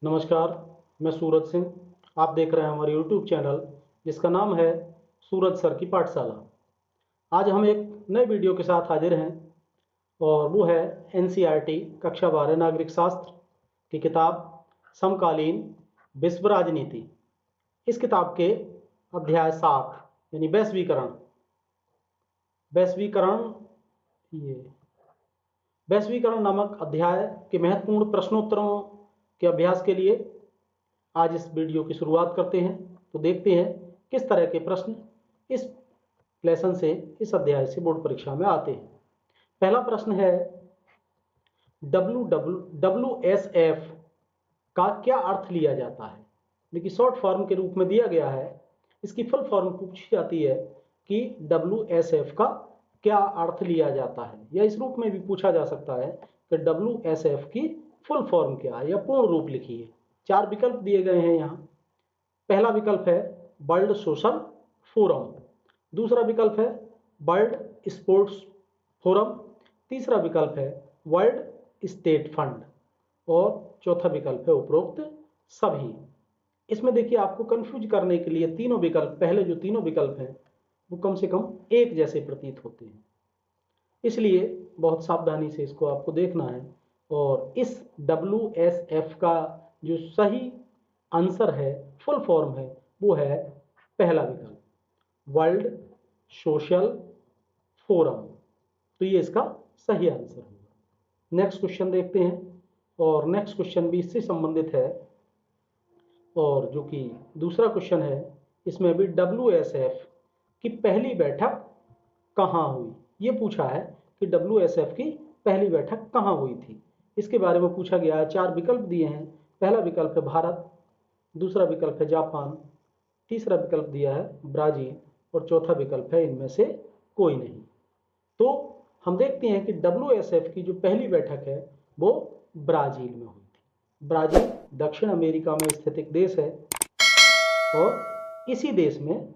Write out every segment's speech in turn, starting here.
नमस्कार, मैं सूरज सिंह। आप देख रहे हैं हमारे YouTube चैनल जिसका नाम है सूरज सर की पाठशाला। आज हम एक नए वीडियो के साथ हाजिर हैं और वो है NCERT कक्षा 12 नागरिक शास्त्र की किताब समकालीन विश्व राजनीति। इस किताब के अध्याय 7 यानी वैश्वीकरण ये वैश्वीकरण नामक अध्याय के महत्वपूर्ण प्रश्नोत्तरों के अभ्यास के लिए आज इस वीडियो की शुरुआत करते हैं। तो देखते हैं किस तरह के प्रश्न इस लेसन से, इस अध्याय से बोर्ड परीक्षा में आते हैं। पहला प्रश्न है, WSF का क्या अर्थ लिया जाता है। देखिए, शॉर्ट फॉर्म के रूप में दिया गया है। इसकी फुल फॉर्म पूछी जाती है कि WSF का क्या अर्थ लिया जाता है, या इस रूप में भी पूछा जा सकता है कि WSF की फुल फॉर्म क्या है या पूर्ण रूप लिखिए। 4 विकल्प दिए गए हैं यहाँ। पहला विकल्प है वर्ल्ड सोशल फोरम, दूसरा विकल्प है वर्ल्ड स्पोर्ट्स फोरम, तीसरा विकल्प है वर्ल्ड स्टेट फंड और चौथा विकल्प है उपरोक्त सभी। इसमें देखिए, आपको कंफ्यूज करने के लिए तीनों विकल्प, पहले जो तीनों विकल्प हैं वो कम से कम एक जैसे प्रतीत होते हैं, इसलिए बहुत सावधानी से इसको आपको देखना है। और इस WSF का जो सही आंसर है, फुल फॉर्म है, वो है पहला विकल्प, वर्ल्ड सोशल फोरम। तो ये इसका सही आंसर होगा। नेक्स्ट क्वेश्चन देखते हैं, और नेक्स्ट क्वेश्चन भी इससे संबंधित है, और जो कि दूसरा क्वेश्चन है, इसमें भी WSF की पहली बैठक कहाँ हुई। ये पूछा है कि WSF की पहली बैठक कहाँ हुई थी, इसके बारे में पूछा गया है। 4 विकल्प दिए हैं। पहला विकल्प है भारत, दूसरा विकल्प है जापान, तीसरा विकल्प दिया है ब्राजील और चौथा विकल्प है इनमें से कोई नहीं। तो हम देखते हैं कि WSF की जो पहली बैठक है वो ब्राजील में हुई थी। ब्राजील दक्षिण अमेरिका में स्थित एक देश है और इसी देश में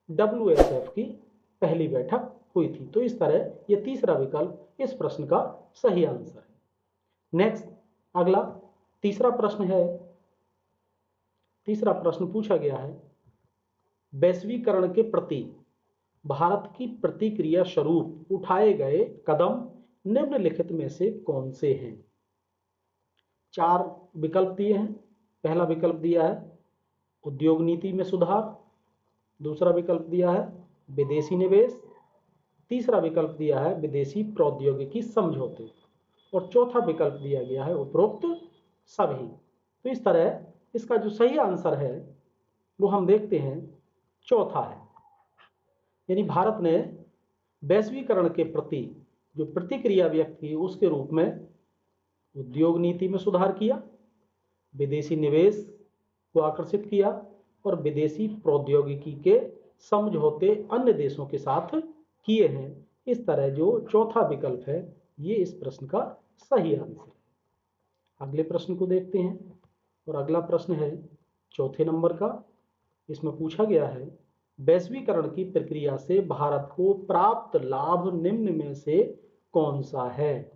WSF की पहली बैठक हुई थी। तो इस तरह ये तीसरा विकल्प इस प्रश्न का सही आंसर है। नेक्स्ट, अगला तीसरा प्रश्न है। तीसरा प्रश्न पूछा गया है, वैश्वीकरण के प्रति भारत की प्रतिक्रिया स्वरूप उठाए गए कदम निम्नलिखित में से कौन से हैं। 4 विकल्प दिए हैं। पहला विकल्प दिया है उद्योग नीति में सुधार, दूसरा विकल्प दिया है विदेशी निवेश, तीसरा विकल्प दिया है विदेशी प्रौद्योगिकी समझौते और चौथा विकल्प दिया गया है उपरोक्त सभी। तो इस तरह इसका जो सही आंसर है वो हम देखते हैं चौथा है, यानी भारत ने वैश्वीकरण के प्रति जो प्रतिक्रिया व्यक्त की उसके रूप में उद्योग नीति में सुधार किया, विदेशी निवेश को आकर्षित किया और विदेशी प्रौद्योगिकी के समझौते अन्य देशों के साथ किए हैं। इस तरह जो चौथा विकल्प है ये इस प्रश्न का सही आंसर है। अगले प्रश्न को देखते हैं, और अगला प्रश्न है चौथे नंबर का। इसमें पूछा गया है, वैश्वीकरण की प्रक्रिया से भारत को प्राप्त लाभ निम्न में से कौन सा है।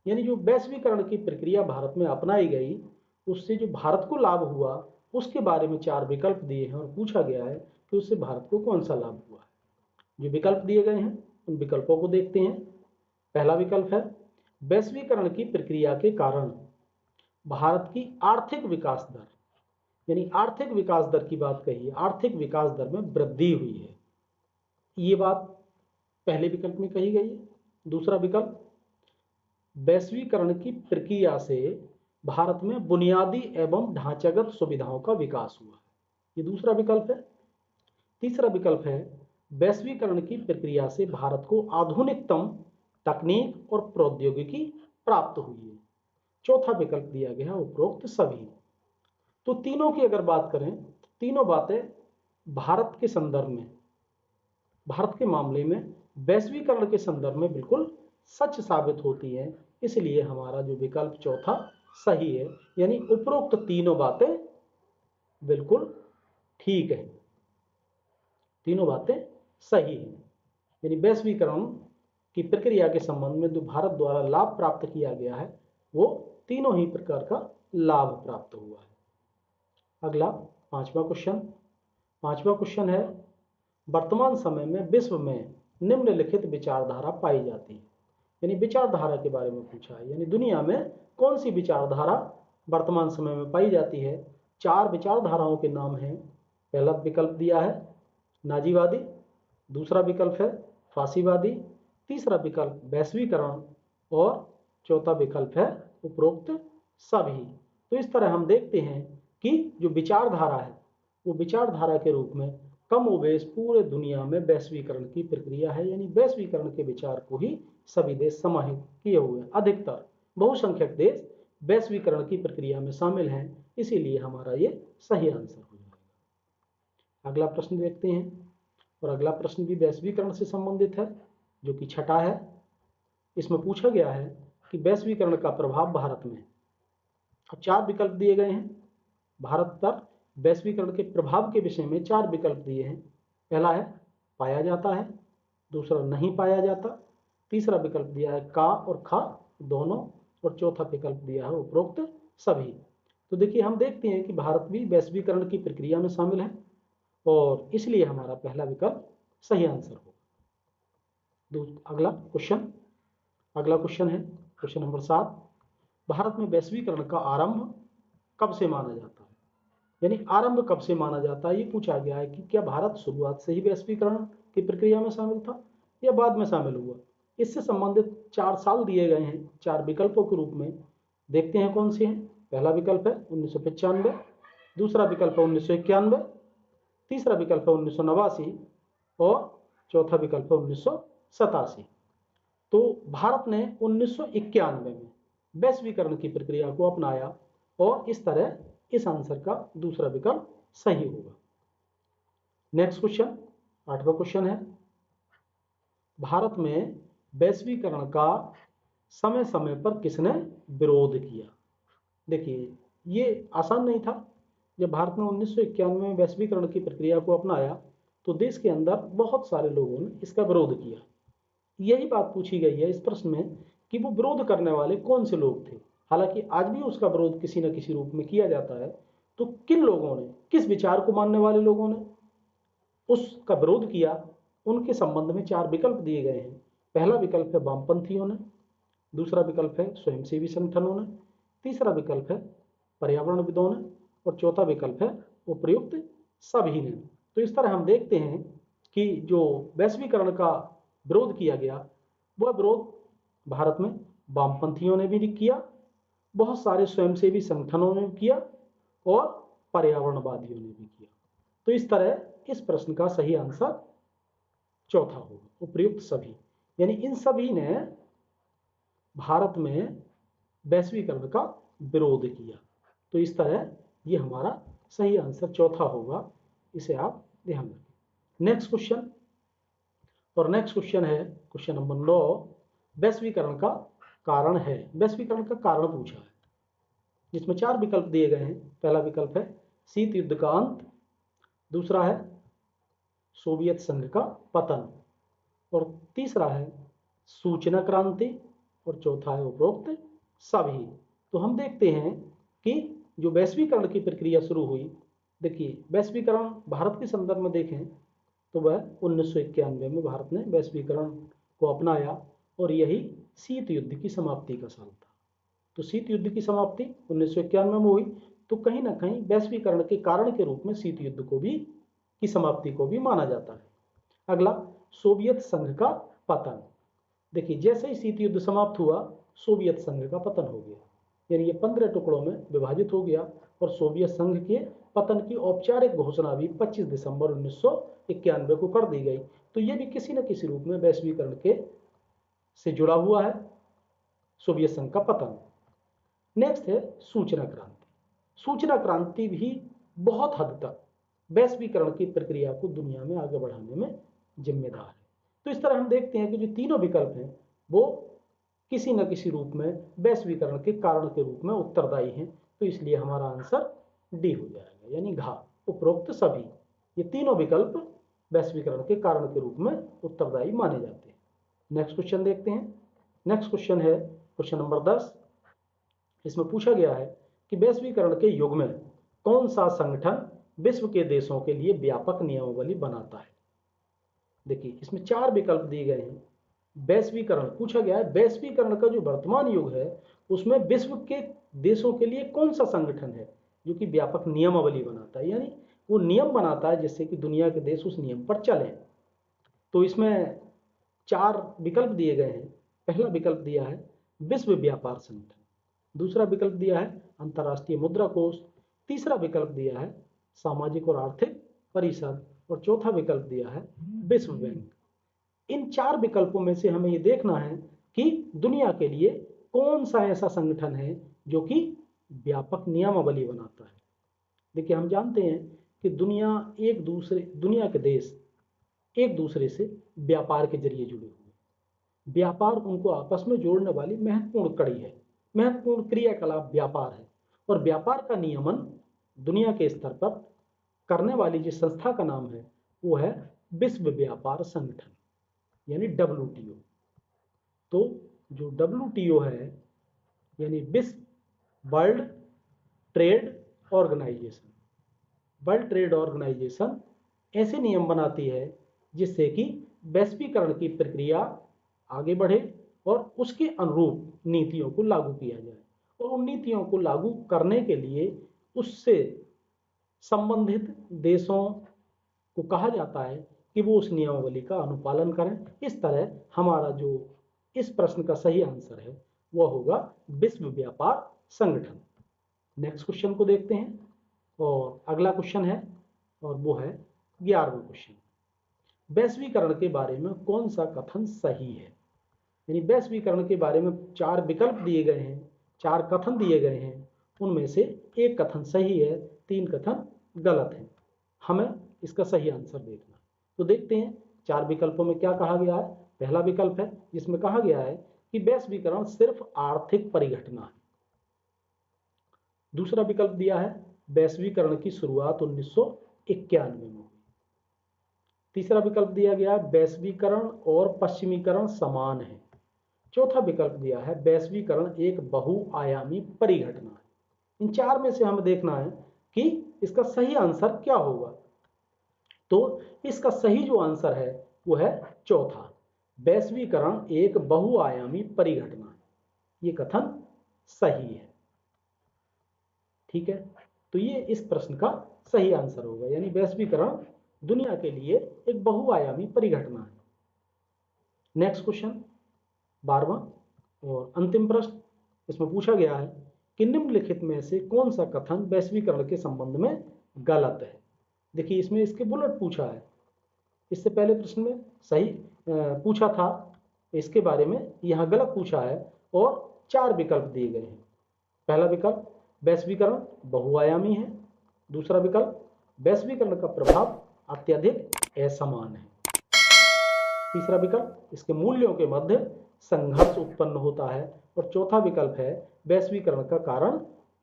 यानी जो वैश्वीकरण की प्रक्रिया भारत में अपनाई गई उससे जो भारत को लाभ हुआ उसके बारे में 4 विकल्प दिए हैं और पूछा गया है कि उससे भारत को कौन सा लाभ हुआ है। जो विकल्प दिए गए हैं उन विकल्पों को देखते हैं। पहला विकल्प है, वैश्वीकरण की प्रक्रिया के कारण भारत की आर्थिक विकास दर, यानी आर्थिक विकास दर की बात कही है, आर्थिक विकास दर में वृद्धि हुई है, ये बात पहले विकल्प में कही गई है। दूसरा विकल्प, वैश्वीकरण की प्रक्रिया से भारत में बुनियादी एवं ढांचागत सुविधाओं का विकास हुआ, ये दूसरा विकल्प है। तीसरा विकल्प है, वैश्वीकरण की प्रक्रिया से भारत को आधुनिकतम तकनीक और प्रौद्योगिकी प्राप्त हुई है। चौथा विकल्प दिया गया उपरोक्त सभी। तो तीनों की अगर बात करें तो तीनों बातें भारत के संदर्भ में, भारत के मामले में वैश्वीकरण के संदर्भ में बिल्कुल सच साबित होती है। इसलिए हमारा जो विकल्प चौथा सही है, यानी उपरोक्त तीनों बातें बिल्कुल ठीक है, तीनों बातें सही हैं। यानी वैश्वीकरण की प्रक्रिया के संबंध में जो भारत द्वारा लाभ प्राप्त किया गया है वो तीनों ही प्रकार का लाभ प्राप्त हुआ है। अगला पांचवा क्वेश्चन है, वर्तमान समय में विश्व में निम्नलिखित विचारधारा पाई जाती है। यानी विचारधारा के बारे में पूछा है, यानी दुनिया में कौन सी विचारधारा वर्तमान समय में पाई जाती है। 4 विचारधाराओं के नाम हैं। पहला विकल्प दिया है नाजीवादी, दूसरा विकल्प है फासीवादी, तीसरा विकल्प वैश्वीकरण और चौथा विकल्प है उपरोक्त सभी। तो इस तरह हम देखते हैं कि जो विचारधारा है वो विचारधारा के रूप में कमोबेश पूरे दुनिया में वैश्वीकरण की प्रक्रिया है। यानी वैश्वीकरण के विचार को ही सभी देश समाहित किए हुए हैं। अधिकतर बहुसंख्यक देश वैश्वीकरण की प्रक्रिया में शामिल हैं, इसीलिए हमारा ये सही आंसर हो जाएगा। अगला प्रश्न देखते हैं, और अगला प्रश्न भी वैश्वीकरण से संबंधित है, जो कि छठा है। इसमें पूछा गया है कि वैश्वीकरण का प्रभाव भारत में। अब 4 विकल्प दिए गए हैं। भारत पर वैश्वीकरण के प्रभाव के विषय में 4 विकल्प दिए हैं। पहला है पाया जाता है, दूसरा नहीं पाया जाता, तीसरा विकल्प दिया है का और खा दोनों, और चौथा विकल्प दिया है उपरोक्त सभी। तो देखिए हम देखते हैं कि भारत भी वैश्वीकरण की प्रक्रिया में शामिल है, और इसलिए हमारा पहला विकल्प सही आंसर होगा। अगला क्वेश्चन है क्वेश्चन नंबर 7। भारत में वैश्वीकरण का आरंभ कब से माना जाता है। यानी आरंभ कब से माना जाता है, ये पूछा गया है कि क्या भारत शुरुआत से ही वैश्वीकरण की प्रक्रिया में शामिल था या बाद में शामिल हुआ। इससे संबंधित 4 साल दिए गए हैं 4 विकल्पों के रूप में। देखते हैं कौन से हैं। पहला विकल्प है 1995, दूसरा विकल्प है 1991, तीसरा विकल्प है 1989 और चौथा विकल्प है 1987। तो भारत ने 1991 में वैश्वीकरण की प्रक्रिया को अपनाया, और इस तरह इस आंसर का दूसरा विकल्प सही होगा। नेक्स्ट क्वेश्चन 8वां क्वेश्चन है, भारत में वैश्वीकरण का समय समय पर किसने विरोध किया। देखिए ये आसान नहीं था। जब भारत ने 1991 में वैश्वीकरण की प्रक्रिया को अपनाया तो देश के अंदर बहुत सारे लोगों ने इसका विरोध किया। यही बात पूछी गई है इस प्रश्न में कि वो विरोध करने वाले कौन से लोग थे। हालांकि आज भी उसका विरोध किसी न किसी रूप में किया जाता है, तो किन लोगों ने, किस विचार को मानने वाले लोगों ने उसका विरोध किया, उनके संबंध में 4 विकल्प दिए गए हैं। पहला विकल्प है वामपंथियों ने, दूसरा विकल्प है स्वयंसेवी संगठनों ने, तीसरा विकल्प है पर्यावरणविदों ने और चौथा विकल्प है उपयुक्त सभी ने। तो इस तरह हम देखते हैं कि जो वैश्वीकरण का विरोध किया गया वह विरोध भारत में वामपंथियों ने भी किया, बहुत सारे स्वयंसेवी संगठनों ने किया और पर्यावरणवादियों ने भी किया। तो इस तरह इस प्रश्न का सही आंसर चौथा होगा, उपयुक्त सभी। यानी इन सभी ने भारत में वैश्वीकरण का विरोध किया। तो इस तरह ये हमारा सही आंसर चौथा होगा, इसे आप ध्यान रखें। नेक्स्ट क्वेश्चन है क्वेश्चन नंबर 9। वैश्वीकरण का कारण है। वैश्वीकरण का कारण पूछा है, जिसमें 4 विकल्प दिए गए हैं। पहला विकल्प है शीत युद्ध का अंत, दूसरा है सोवियत संघ का पतन, और तीसरा है सूचना क्रांति, और चौथा है उपरोक्त सभी। तो हम देखते हैं कि जो वैश्वीकरण की प्रक्रिया शुरू हुई, देखिए वैश्वीकरण भारत के संदर्भ में देखें तो वह 1991 में भारत ने वैश्वीकरण को अपनाया, और यही शीत युद्ध की समाप्ति का साल था। तो शीत युद्ध की समाप्ति 1991 में हुई, तो कहीं ना कहीं वैश्वीकरण के कारण के रूप में शीत युद्ध को भी की समाप्ति को भी माना जाता है। अगला सोवियत संघ का पतन। देखिए जैसे ही शीत युद्ध समाप्त हुआ सोवियत संघ का पतन हो गया, यानी ये 15 टुकड़ों में विभाजित हो गया, और सोवियत संघ के पतन की औपचारिक घोषणा भी 25 दिसंबर 1991 को कर दी गई। तो ये भी किसी न किसी रूप में वैश्वीकरण के से जुड़ा हुआ है, सोवियत संघ का पतन। नेक्स्ट है सूचना क्रांति। सूचना क्रांति भी बहुत हद तक वैश्वीकरण की प्रक्रिया को दुनिया में आगे बढ़ाने में जिम्मेदार है। तो इस तरह हम देखते हैं कि जो तीनों विकल्प हैं वो किसी न किसी रूप में वैश्वीकरण के कारण के रूप में उत्तरदायी हैं। तो इसलिए हमारा आंसर डी हो जाएगा, यानी घा, उपरोक्त सभी। ये तीनों विकल्प वैश्वीकरण के कारण के रूप में उत्तरदायी माने जाते हैं। नेक्स्ट क्वेश्चन देखते हैं। नेक्स्ट क्वेश्चन है क्वेश्चन नंबर 10। इसमें पूछा गया है कि वैश्वीकरण के युग में कौन सा संगठन विश्व के देशों के लिए व्यापक नियमावली बनाता है। देखिए इसमें 4 विकल्प दिए गए हैं। वैश्वीकरण पूछा गया है, वैश्वीकरण का जो वर्तमान युग है उसमें विश्व के देशों के लिए कौन सा संगठन है जो कि व्यापक नियमावली बनाता है, यानी वो नियम बनाता है जिससे कि दुनिया के देश उस नियम पर चलें। तो इसमें 4 विकल्प दिए गए हैं। पहला विकल्प दिया है विश्व व्यापार संगठन, दूसरा विकल्प दिया है अंतर्राष्ट्रीय मुद्रा कोष, तीसरा विकल्प दिया है सामाजिक और आर्थिक परिषद और चौथा विकल्प दिया है विश्व बैंक। इन 4 विकल्पों में से हमें ये देखना है कि दुनिया के लिए कौन सा ऐसा संगठन है जो कि व्यापक नियमावली बनाता है। देखिए हम जानते हैं कि दुनिया के देश एक दूसरे से व्यापार के जरिए जुड़े हुए हैं। व्यापार उनको आपस में जोड़ने वाली महत्वपूर्ण कड़ी है, महत्वपूर्ण क्रियाकलाप व्यापार है। और व्यापार का नियमन दुनिया के स्तर पर करने वाली जिस संस्था का नाम है वो है विश्व व्यापार संगठन, यानी WTO। तो जो WTO है यानी विश्व world trade organisation, world trade organisation ऐसे नियम बनाती है जिससे कि वैश्वीकरण की प्रक्रिया आगे बढ़े और उसके अनुरूप नीतियों को लागू किया जाए। और उन नीतियों को लागू करने के लिए उससे संबंधित देशों को कहा जाता है कि वो उस नियमावली का अनुपालन करें। इस तरह हमारा जो इस प्रश्न का सही आंसर है वह होगा विश्व व्यापार संगठन। नेक्स्ट क्वेश्चन को देखते हैं और अगला क्वेश्चन है और वो है 11वां क्वेश्चन। वैश्वीकरण के बारे में कौन सा कथन सही है। यानी वैश्वीकरण के बारे में 4 विकल्प दिए गए हैं, 4 कथन दिए गए हैं, उनमें से एक कथन सही है, 3 कथन गलत है। हमें इसका सही आंसर देखना है। तो देखते हैं 4 विकल्पों में क्या कहा गया है। पहला विकल्प है जिसमें कहा गया है कि वैश्वीकरण सिर्फ आर्थिक परिघटना है। दूसरा विकल्प दिया है वैश्वीकरण की शुरुआत 1991 में हुई। तीसरा विकल्प दिया गया है वैश्वीकरण और पश्चिमीकरण समान है। चौथा विकल्प दिया है वैश्वीकरण एक बहुआयामी परिघटना है। इन 4 में से हमें देखना है कि इसका सही आंसर क्या होगा। तो इसका सही जो आंसर है वो है चौथा, वैश्वीकरण एक बहुआयामी परिघटना है। ये कथन सही है। ठीक है, तो ये इस प्रश्न का सही आंसर होगा, यानी वैश्वीकरण दुनिया के लिए एक बहुआयामी परिघटना है। नेक्स्ट क्वेश्चन 12वां और अंतिम प्रश्न। इसमें पूछा गया है कि निम्नलिखित में से कौन सा कथन वैश्वीकरण के संबंध में गलत है। देखिए इसमें इसके बुलेट पूछा है। इससे पहले प्रश्न में सही पूछा था इसके बारे में, यहाँ गलत पूछा है और 4 विकल्प दिए गए हैं। पहला विकल्प वैश्वीकरण बहुआयामी है। दूसरा विकल्प वैश्वीकरण का प्रभाव अत्यधिक असमान है। तीसरा विकल्प इसके मूल्यों के मध्य संघर्ष उत्पन्न होता है। और चौथा विकल्प है वैश्वीकरण का कारण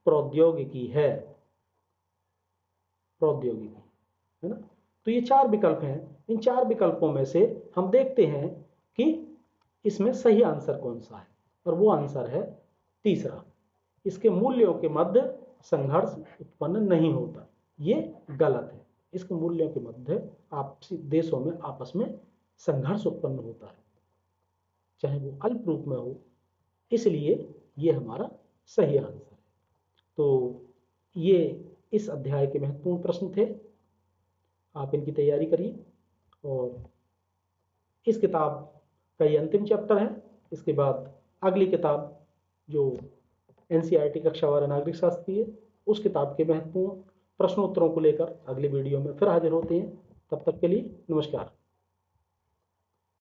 प्रौद्योगिकी है। प्रौद्योगिकी है ना। तो ये 4 विकल्प हैं। इन 4 विकल्पों में से हम देखते हैं कि इसमें सही आंसर कौन सा है, और वो आंसर है तीसरा, इसके मूल्यों के मध्य संघर्ष उत्पन्न नहीं होता। ये गलत है। इसके मूल्यों के मध्य आपसी देशों में आपस में संघर्ष उत्पन्न होता है, चाहे वो अल्प रूप में हो, इसलिए ये हमारा सही आंसर है। तो ये इस अध्याय के महत्वपूर्ण प्रश्न थे। आप इनकी तैयारी करिए और इस किताब का ये अंतिम चैप्टर है। इसके बाद अगली किताब जो NCERT कक्षा 12 नागरिक शास्त्र की है, उस किताब के महत्वपूर्ण प्रश्नोत्तरों को लेकर अगली वीडियो में फिर हाजिर होते हैं। तब तक के लिए नमस्कार।